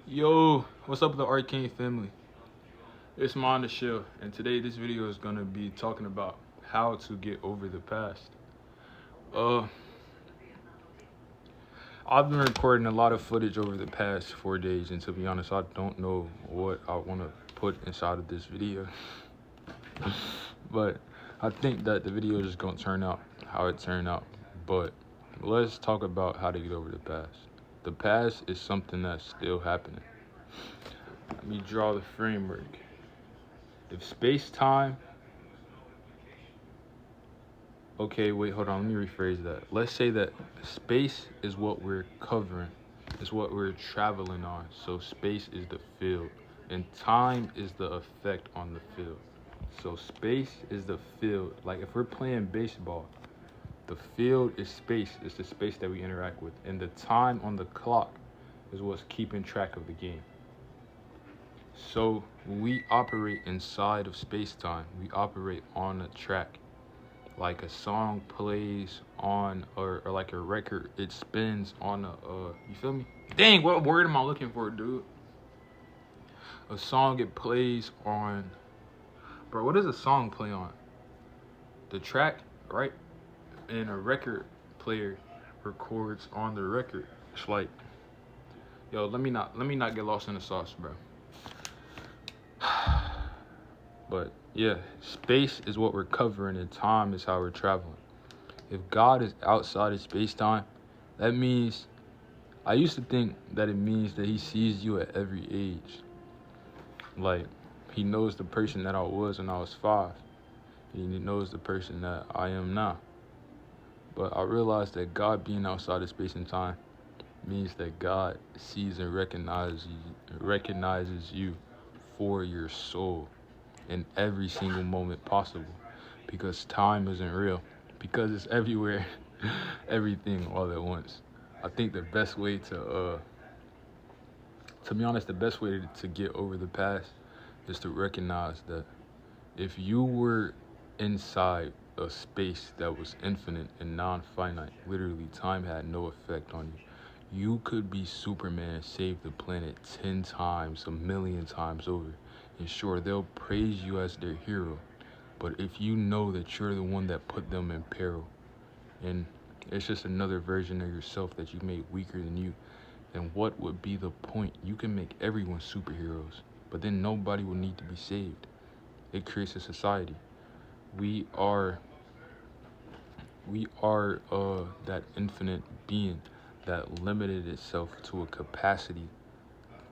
Yo, what's up with the Arcane family? It's Mon the Shill, and today this video is gonna be talking about how to get over the past. Uh, I've been recording a lot of footage over the past 4 days, and to be honest, I don't know what I want to put inside of this video. But I think that the video is gonna turn out how it turned out. But let's talk about how to get over the past. The past is something that's still happening. Let me draw the framework. If space-time... Okay, wait, hold on. Let me rephrase that. Let's say that space is what we're covering, is what we're traveling on. So space is the field, and time is the effect on the field. So space is the field. Like if we're playing baseball, the field is space. It's the space that we interact with, and the time on the clock is what's keeping track of the game. So we operate inside of space-time. We operate on a track. Like a song plays on, or like a record, it spins on you feel me? Dang, what word am I looking for, dude? A song, it plays on, bro, what does a song play on? The track, right? And a record player records on the record. It's like, yo, let me not get lost in the sauce, bro. But yeah, space is what we're covering and time is how we're traveling. If God is outside of space-time, that means, I used to think that it means that he sees you at every age. Like, he knows the person that I was when I was 5. He knows the person that I am now. But I realized that God being outside of space and time means that God sees and recognizes you for your soul in every single moment possible. Because time isn't real. Because it's everywhere. Everything all at once. I think the best way to be honest, the best way to get over the past is to recognize that if you were inside a space that was infinite and non-finite, literally time had no effect on you, you could be Superman and save the planet 10 times, a million times over. And sure, they'll praise you as their hero, but if you know that you're the one that put them in peril, and it's just another version of yourself that you made weaker than you, then what would be the point? You can make everyone superheroes, but then nobody will need to be saved. It creates a society. We are that infinite being that limited itself to a capacity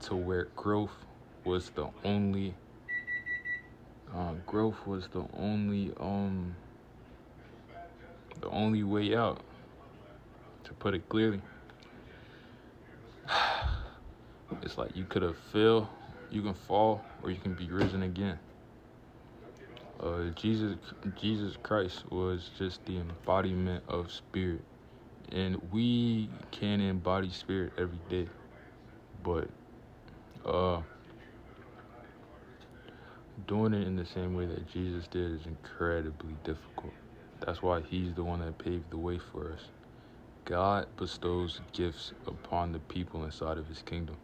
to where was the only the only way out. To put it clearly, it's like you could have fell, you can fall, or you can be risen again. Jesus Christ was just the embodiment of spirit, and we can embody spirit every day, but doing it in the same way that Jesus did is incredibly difficult. That's why he's the one that paved the way for us. God bestows gifts upon the people inside of his kingdom,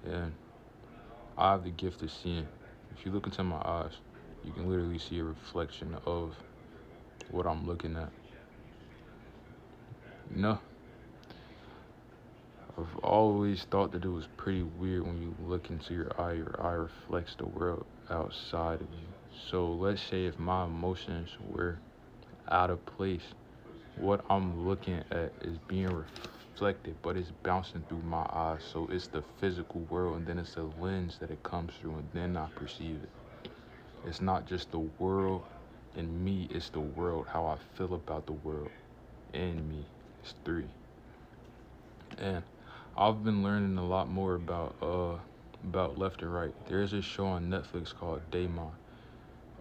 and I have the gift of seeing. If you look into my eyes, you can literally see a reflection of what I'm looking at. You know, I've always thought that it was pretty weird when you look into your eye reflects the world outside of you. So let's say if my emotions were out of place, what I'm looking at is being reflected, but it's bouncing through my eyes. So it's the physical world, and then it's a lens that it comes through, and then I perceive it. It's not just the world and me, it's the world, how I feel about the world and me. It's 3. And I've been learning a lot more about left and right. There's a show on Netflix called Daemon.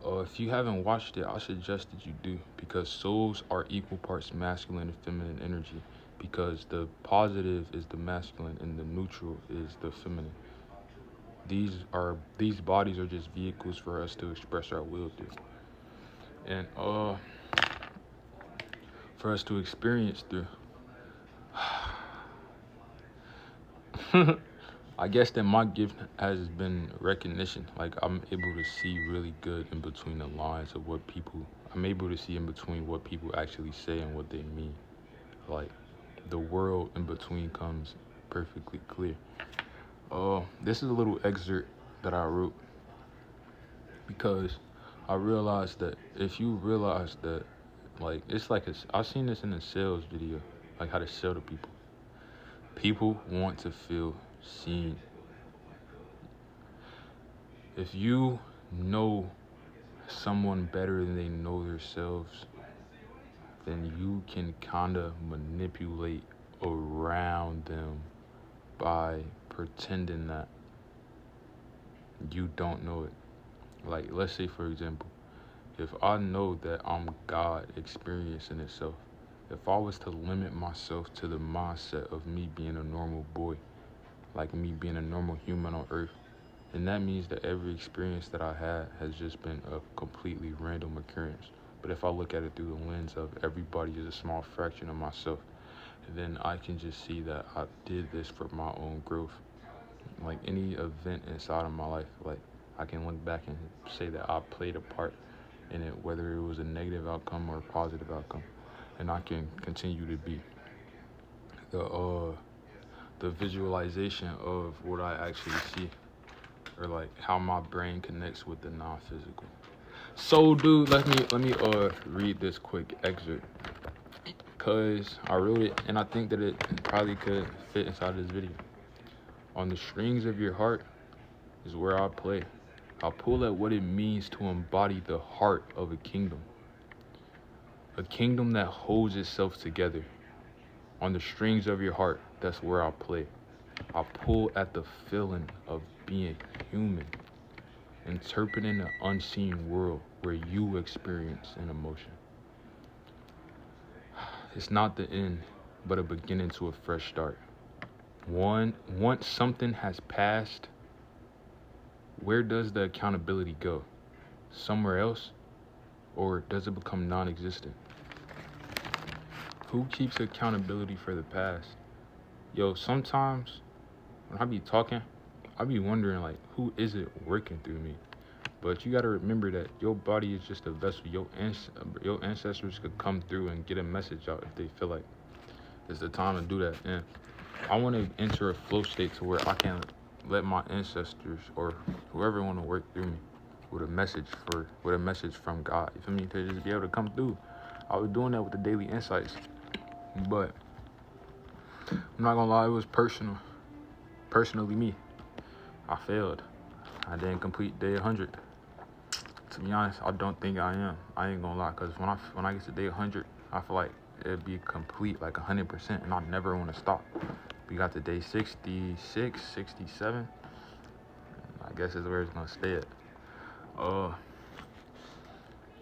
If you haven't watched it, I suggest that you do, because souls are equal parts masculine and feminine energy, because the positive is the masculine and the neutral is the feminine. These bodies are just vehicles for us to express our will through, and for us to experience through. I guess that my gift has been recognition. Like I'm able to see really good in between the lines of what people. I'm able to see in between what people actually say and what they mean. Like the world in between comes perfectly clear. This is a little excerpt that I wrote because I realized that if you realize that, like it's like I've seen this in a sales video, like how to sell to people. People want to feel seen. If you know someone better than they know themselves, then you can kind of manipulate around them by pretending that you don't know it. Like, let's say, for example, if I know that I'm God experiencing itself, if I was to limit myself to the mindset of me being a normal boy, like me being a normal human on earth, and that means that every experience that I had has just been a completely random occurrence. But if I look at it through the lens of everybody is a small fraction of myself, then I can just see that I did this for my own growth. Like any event inside of my life, like I can look back and say that I played a part in it, whether it was a negative outcome or a positive outcome, and I can continue to be the the visualization of what I actually see, or like how my brain connects with the non-physical. So, dude, let me read this quick excerpt because I wrote it and I think that it probably could fit inside this video. On the strings of your heart is where I play. I pull at what it means to embody the heart of a kingdom that holds itself together. On the strings of your heart, that's where I play. I pull at the feeling of being human, interpreting the unseen world where you experience an emotion. It's not the end, but a beginning to a fresh start. Once something has passed, where does the accountability go? Somewhere else? Or does it become non-existent? Who keeps accountability for the past? Yo, sometimes when I be talking, I be wondering like, who is it working through me? But you gotta remember that your body is just a vessel. Your ancestors could come through and get a message out if they feel like it's the time to do that. And I want to enter a flow state to where I can let my ancestors or whoever want to work through me with a message from God. You feel me? To just be able to come through. I was doing that with the daily insights, but I'm not gonna lie, it was personal. Personally, me, I failed. I didn't complete day 100. To be honest, I don't think I am. I ain't gonna lie, cause when I get to day 100, I feel like it'd be complete, like 100%, and I never want to stop. We got to day 66, 67. I guess is where it's gonna stay at.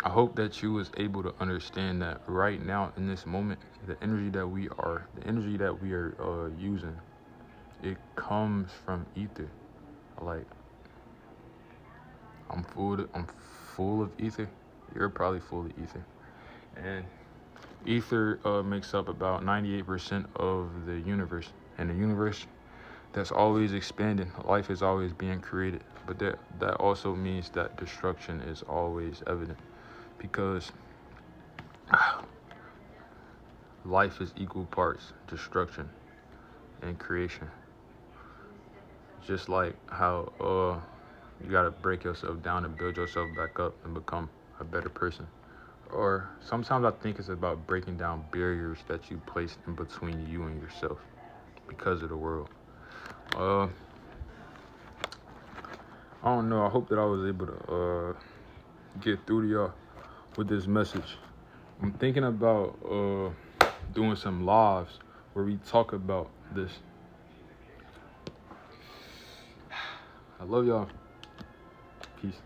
I hope that you was able to understand that right now in this moment, the energy that we are using, it comes from ether. Like I'm full of ether. You're probably full of ether, and ether makes up about 98% of the universe, and the universe that's always expanding. Life is always being created, but that also means that destruction is always evident, because life is equal parts destruction and creation. Just like how you gotta break yourself down and build yourself back up and become a better person. Or sometimes I think it's about breaking down barriers that you placed in between you and yourself because of the world. Uh, I don't know. I hope that I was able to get through to y'all with this message. I'm thinking about doing some lives where we talk about this. I love y'all. Peace.